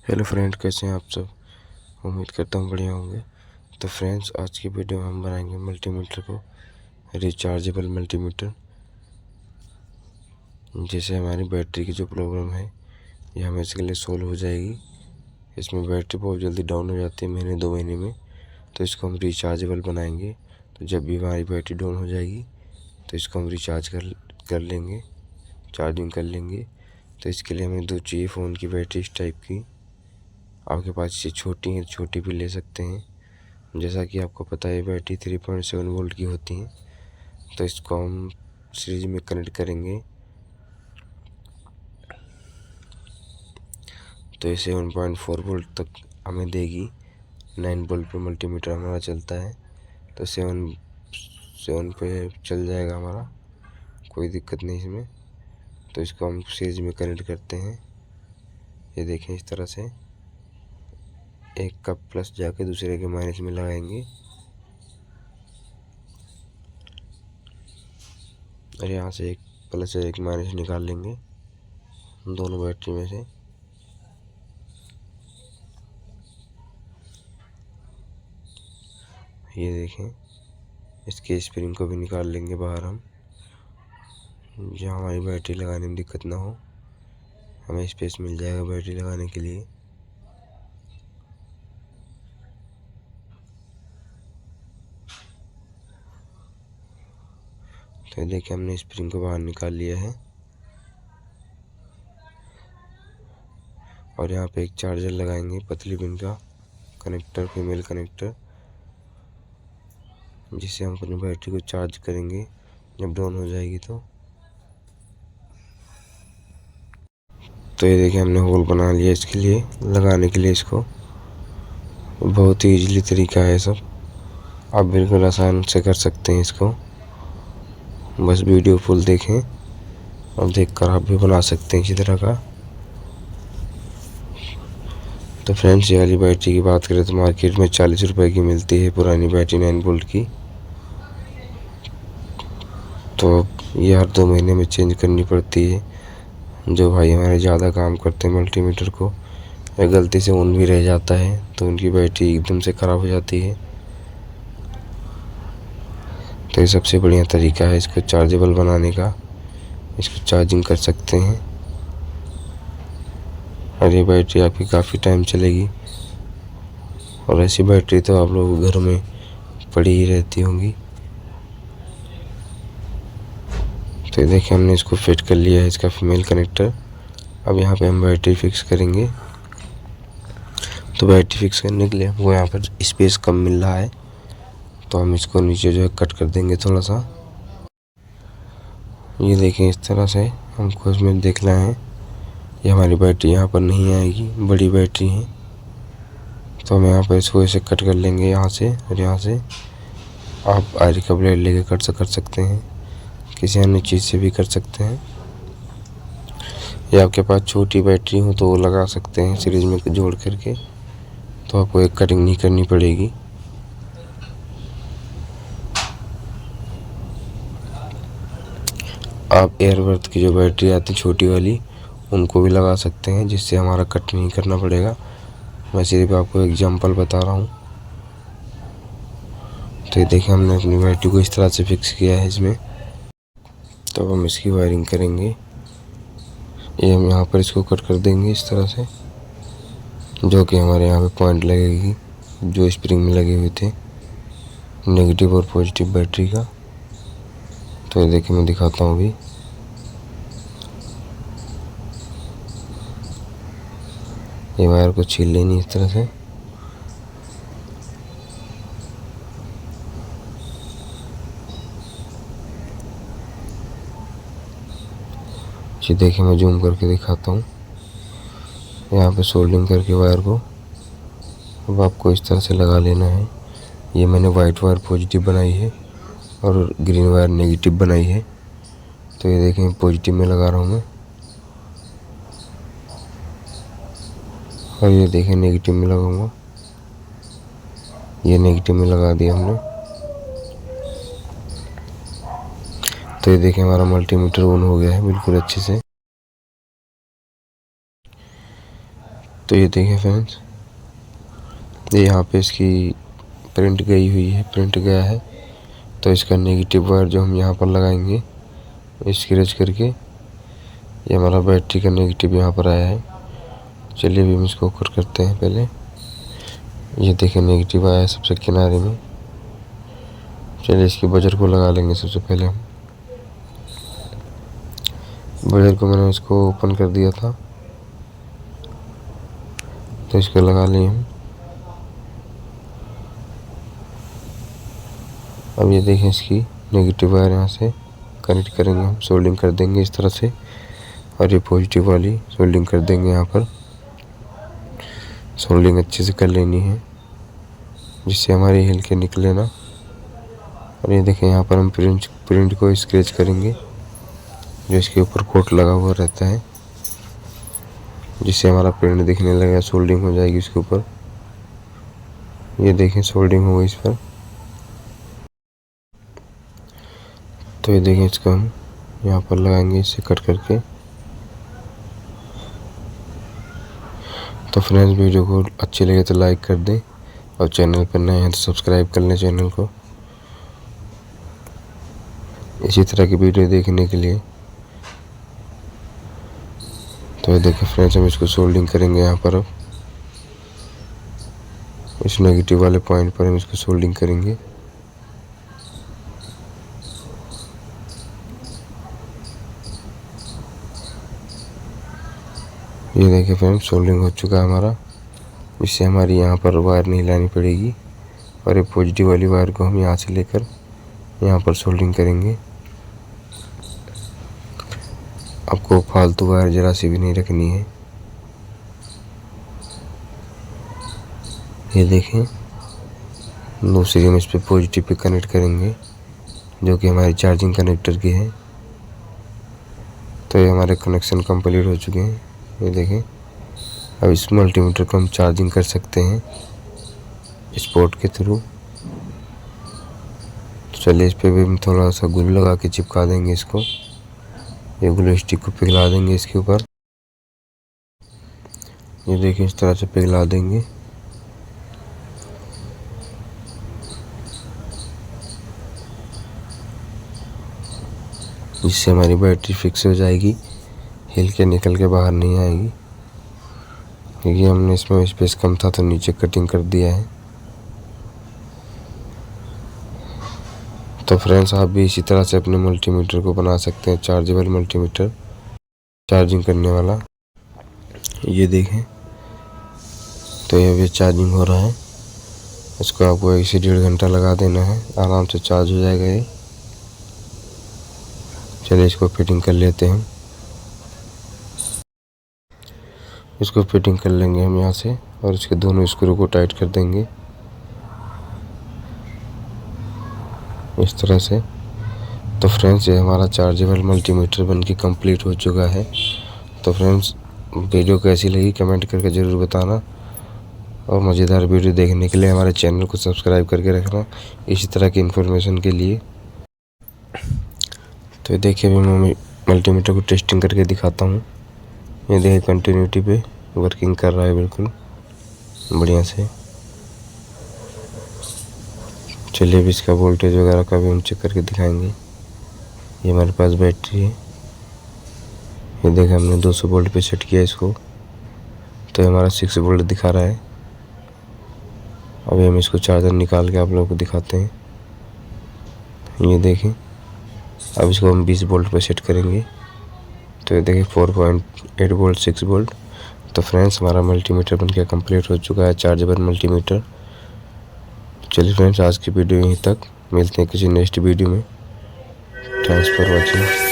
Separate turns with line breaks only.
Hello friend, कैसे हैं आप सब। उम्मीद करता हूँ बढ़िया होंगे। तो फ्रेंड्स, आज की वीडियो में हम बनाएंगे मल्टीमीटर को, रिचार्जेबल मल्टीमीटर। जैसे हमारी बैटरी की जो प्रॉब्लम है ये हमें इसके लिए सोल्व हो जाएगी। इसमें बैटरी बहुत जल्दी डाउन हो जाती है, महीने 2 महीने में। तो इसको हम रिचार्जेबल बनाएंगे। तो जब भी हमारी बैटरी डाउन हो जाएगी तो इसको हम रिचार्ज कर लेंगे, चार्जिंग कर लेंगे। तो इसके लिए हमें 2 चाहिए फ़ोन की बैटरी इस टाइप की। आपके पास ये छोटी है, छोटी भी ले सकते हैं। जैसा कि आपको पता है बैटरी 3.7 वोल्ट की होती हैं। तो इसको हम सीरीज में कनेक्ट करेंगे। तो ये 7.4 वोल्ट तक हमें देगी। 9 वोल्ट पर मल्टीमीटर हमारा चलता है। तो 7 पे चल जाएगा हमारा, कोई दिक्कत नहीं इसमें। तो इसको हम सीरीज में कनेक्ट करते हैं। ये देखें, इस तरह से एक का प्लस जाके दूसरे के माइनस में लगाएंगे और यहाँ से एक प्लस और एक माइनस निकाल लेंगे दोनों बैटरी में से। ये देखें, इसके स्प्रिंग को भी निकाल लेंगे बाहर हम, जहाँ हमारी बैटरी लगाने में दिक्कत ना हो। हमें स्पेस मिल जाएगा बैटरी लगाने के लिए। तो देखिए, हमने स्प्रिंग को बाहर निकाल लिया है। और यहाँ पे एक चार्जर लगाएंगे, पतली पिन का कनेक्टर, फीमेल कनेक्टर, जिससे हम अपनी बैटरी को चार्ज करेंगे जब डाउन हो जाएगी। तो ये देखिए, हमने होल बना लिया इसके लिए, लगाने के लिए। इसको बहुत ही इजीली तरीका है सब, आप बिल्कुल आसान से कर सकते हैं इसको। बस वीडियो फुल देखें और देखकर आप भी बना सकते हैं इसी तरह का। तो फ्रेंड्स, ये वाली बैटरी की बात करें तो मार्केट में 40 रुपए की मिलती है, पुरानी बैटरी 9 वोल्ट की। तो ये हर 2 महीने में चेंज करनी पड़ती है। जो भाई हमारे ज़्यादा काम करते हैं मल्टीमीटर को, या गलती से ऑन भी रह जाता है तो उनकी बैटरी एकदम से ख़राब हो जाती है। तो ये सबसे बढ़िया तरीका है इसको चार्जेबल बनाने का। इसको चार्जिंग कर सकते हैं और ये बैटरी आपकी काफ़ी टाइम चलेगी। और ऐसी बैटरी तो आप लोग घर में पड़ी ही रहती होंगी। तो देखिए, हमने इसको फिट कर लिया है, इसका फीमेल कनेक्टर। अब यहाँ पे हम बैटरी फिक्स करेंगे। तो बैटरी फिक्स करने के लिए हमको यहाँ पर स्पेस कम मिल रहा है, तो हम इसको नीचे जो है कट कर देंगे थोड़ा सा। ये देखें, इस तरह से हमको इसमें देखना है। ये हमारी बैटरी यहाँ पर नहीं आएगी, बड़ी बैटरी है। तो हम यहाँ पर इसको ऐसे कट कर लेंगे, यहाँ से और यहाँ से। आप आयरन का ब्लेड लेके कर सकते हैं, किसी अन्य चीज़ से भी कर सकते हैं। या आपके पास छोटी बैटरी हो तो वो लगा सकते हैं सीरीज में जोड़ करके, तो आपको एक कटिंग नहीं करनी पड़ेगी। आप एयरबर्थ की जो बैटरी आती छोटी वाली, उनको भी लगा सकते हैं, जिससे हमारा कट नहीं करना पड़ेगा। मैं सिर्फ आपको एग्जांपल बता रहा हूँ। तो ये देखिए, हमने अपनी बैटरी को इस तरह से फिक्स किया है इसमें। तो अब हम इसकी वायरिंग करेंगे। ये हम यहाँ पर इसको कट कर देंगे इस तरह से, जो कि हमारे यहाँ पे पॉइंट लगेगी जो स्प्रिंग में लगे हुए थे, नेगेटिव और पॉजिटिव बैटरी का। तो ये देखिए, मैं दिखाता हूँ अभी। ये वायर को छील लेनी इस तरह से। ये देखिए, मैं जूम करके दिखाता हूँ। यहाँ पे सोल्डिंग करके वायर को अब आपको इस तरह से लगा लेना है। ये मैंने वाइट वायर पॉजिटिव बनाई है और ग्रीन वायर नेगेटिव बनाई है। तो ये देखें, पॉजिटिव में लगा रहा हूँ मैं, और ये देखें नेगेटिव में लगाऊंगा। ये नेगेटिव में लगा दिया हमने। तो ये देखें, हमारा मल्टीमीटर ऑन हो गया है बिल्कुल अच्छे से। तो ये देखें फ्रेंड्स, ये यहाँ पे इसकी प्रिंट गई हुई है, प्रिंट गया है। तो इसका नेगेटिव वायर जो हम यहाँ पर लगाएंगे स्क्रैच करके, ये हमारा बैटरी का नेगेटिव यहाँ पर आया है। चलिए अभी हम इसको ऊपर करते हैं। पहले ये देखें नेगेटिव आया है सबसे किनारे में। चलिए इसकी बजर को लगा लेंगे। सबसे पहले हम बजर को, मैंने इसको ओपन कर दिया था, तो इसको लगा लिए हम। अब ये देखें इसकी नेगेटिव वायर यहाँ से कनेक्ट करेंगे हम, सोल्डिंग कर देंगे इस तरह से, और ये पॉजिटिव वाली सोल्डिंग कर देंगे। यहाँ पर सोल्डिंग अच्छे से कर लेनी है जिससे हमारी हिल के निकले ना। और ये देखें यहाँ पर हम प्रिंट को स्क्रैच करेंगे जो इसके ऊपर कोट लगा हुआ रहता है, जिससे हमारा प्रिंट दिखने लगेगा, सोल्डिंग हो जाएगी इसके ऊपर। ये देखें सोल्डिंग हो गई इस पर। तो ये देखें इसको हम यहाँ पर लगाएंगे इसे कट करके। तो फ्रेंड्स वीडियो को अच्छी लगे तो लाइक कर दें, और चैनल पर नए हैं तो सब्सक्राइब कर लें चैनल को, इसी तरह की वीडियो देखने के लिए। तो ये देखिए फ्रेंड्स, हम इसको सोल्डिंग करेंगे यहाँ पर। अब इस नेगेटिव वाले पॉइंट पर हम इसको सोल्डिंग करेंगे। ये देखिए फ्रेंड्स, सोल्डिंग हो चुका है हमारा। इससे हमारी यहाँ पर वायर नहीं लानी पड़ेगी, और ये पॉजिटिव वाली वायर को हम यहाँ से लेकर यहाँ पर सोल्डिंग करेंगे। आपको फालतू वायर जरा सी भी नहीं रखनी है। ये देखें, दूसरी हम इस पे पॉजिटिव पे कनेक्ट करेंगे जो कि हमारी चार्जिंग कनेक्टर की है। तो ये हमारे कनेक्शन कंप्लीट हो चुके हैं। ये देखें, अब इस मल्टीमीटर को हम चार्जिंग कर सकते हैं इस पोर्ट के थ्रू। तो चलिए इस पे भी हम थोड़ा सा ग्लू लगा के चिपका देंगे इसको। ये ग्लू स्टिक को पिघला देंगे इसके ऊपर। ये देखिए इस तरह से पिघला देंगे। जिससे हमारी बैटरी फिक्स हो जाएगी, हिल के निकल के बाहर नहीं आएगी। क्योंकि हमने इसमें स्पेस कम था तो नीचे कटिंग कर दिया है। तो फ्रेंड्स आप भी इसी तरह से अपने मल्टीमीटर को बना सकते हैं, चार्जेबल मल्टीमीटर, चार्जिंग करने वाला। ये देखें, तो ये भी चार्जिंग हो रहा है। इसको आपको 1 से 1.5 घंटा लगा देना है, आराम से चार्ज हो जाएगा ये। चलिए इसको फिटिंग कर लेते हैं। इसको फिटिंग कर लेंगे हम यहाँ से, और इसके दोनों स्क्रू को टाइट कर देंगे इस तरह से। तो फ्रेंड्स ये हमारा चार्जेबल मल्टीमीटर बनके कंप्लीट हो चुका है। तो फ्रेंड्स वीडियो कैसी लगी कमेंट करके ज़रूर बताना, और मज़ेदार वीडियो देखने के लिए हमारे चैनल को सब्सक्राइब करके रखना इसी तरह की इन्फॉर्मेशन के लिए। तो देखिए अभी मैं मल्टीमीटर को टेस्टिंग करके दिखाता हूँ। ये देखिए कंटिन्यूटी पे वर्किंग कर रहा है बिल्कुल बढ़िया से। चलिए अभी इसका वोल्टेज वगैरह का भी हम चेक करके दिखाएंगे। ये हमारे पास बैटरी है। ये देखिए हमने 200 वोल्ट पे सेट किया इसको, तो हमारा 6 वोल्ट दिखा रहा है। अभी हम इसको चार्जर निकाल के आप लोगों को दिखाते हैं। ये देखें, अब इसको हम 20 वोल्ट पे सेट करेंगे। तो ये देखिए 4.8 वोल्ट, 6 वोल्ट। तो फ्रेंड्स हमारा मल्टीमीटर बनके कंप्लीट हो चुका है, चार्जेबल मल्टीमीटर। चलिए फ्रेंड्स आज की वीडियो यहीं तक, मिलते हैं किसी नेक्स्ट वीडियो में। Thanks for watching.